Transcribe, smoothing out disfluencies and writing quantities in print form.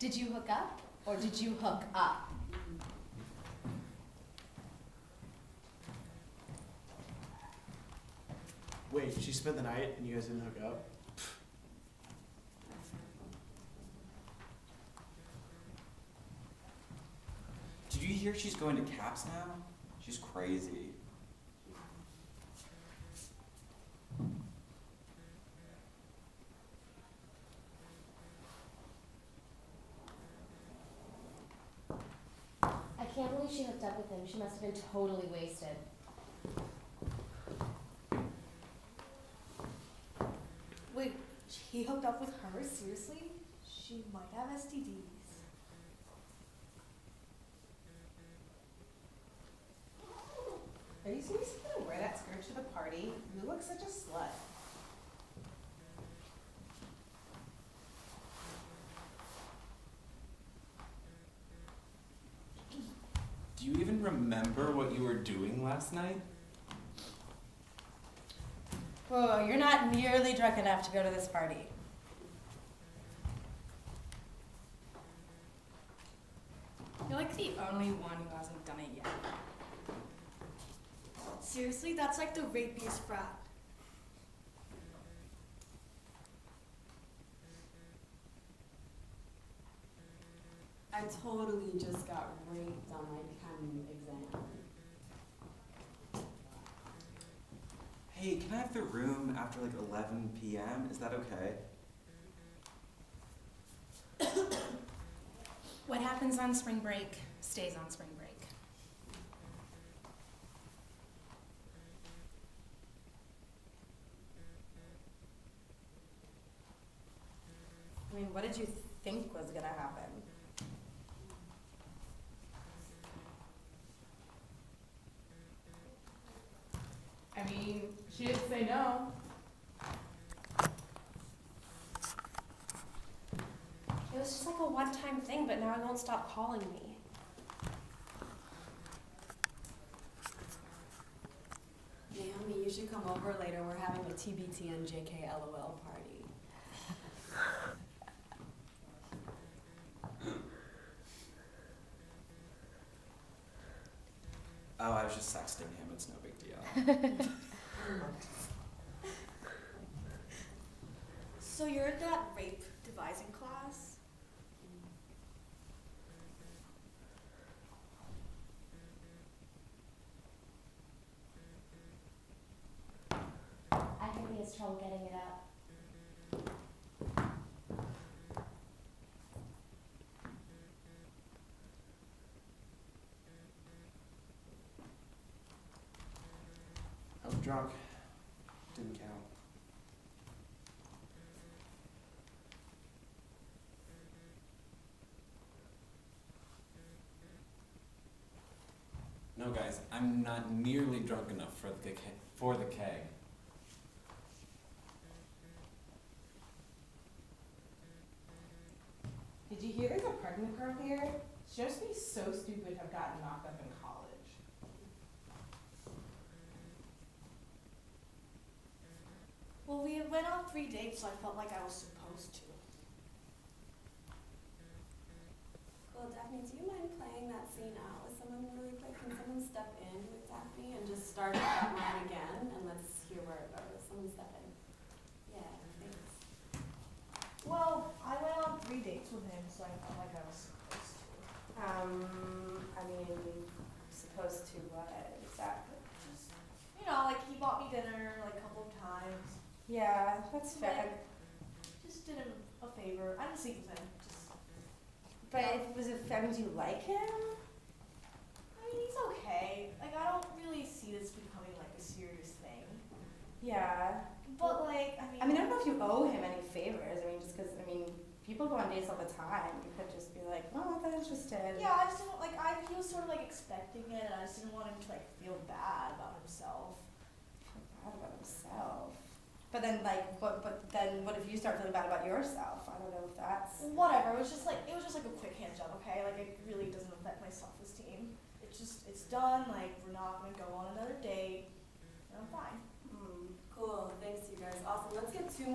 Did you hook up, or did you hook up? Wait, she spent the night and you guys didn't hook up? Did you hear she's going to CAPS now? She's crazy. I can't believe she hooked up with him. She must have been totally wasted. Wait, he hooked up with her? Seriously? She might have STDs. Are you seriously gonna wear that skirt to the party? You look such a slut. Do you even remember what you were doing last night? Whoa, you're not nearly drunk enough to go to this party. You're like the only one who hasn't done it yet. Seriously? That's like the rapiest frat. I totally just got raped on my chem exam. Hey, can I have the room after like 11 p.m.? Is that okay? What happens on spring break stays on spring break. I mean, what did you think was gonna happen? I mean, she didn't say no. It was just like a one-time thing, but now he won't stop calling me. Naomi, you should come over later. We're having a TBT and JK LOL party. Oh, I was just sexting him. It's no big deal. So you're in that rape devising class? I think he has trouble getting it up. I was drunk. Didn't count. No, guys, I'm not nearly drunk enough for the keg. Did you hear there's a pregnant girl here? She must be so stupid to have gotten knocked up in college. Well, we went on 3 dates, so I felt like I was supposed to. Well, Daphne, do you mind playing that scene out with someone really quick? Can someone step in with Daphne and just start that line again? And let's hear where it goes. Someone step in. Yeah, thanks. Well, I went on 3 dates with him, so I felt like I was supposed to. I mean, supposed to what exactly? Just, you know, like he bought me dinner like a couple of times. Yeah, that's fair. Just did him a favor. I didn't sleep with him. Just, But was it, I mean, do you like him? I mean, he's okay. Like, I don't really see this becoming like a serious thing. Yeah. But like, I mean, I don't know if you owe him any favors. I mean, just because, I mean, people go on dates all the time. You could just be like, oh, I'm not that interested. yeah, I just didn't like. He was sort of like expecting it, and I just didn't want him to like feel bad about himself. Feel bad about himself. But then, like, but then, what if you start feeling bad about yourself? I don't know if that's. Whatever. It was just like a quick hand job. Okay, like it really doesn't affect my self-esteem. It's done. Like we're not gonna go on another date, and I'm fine. Cool. Thanks, you guys. Awesome. Let's get 2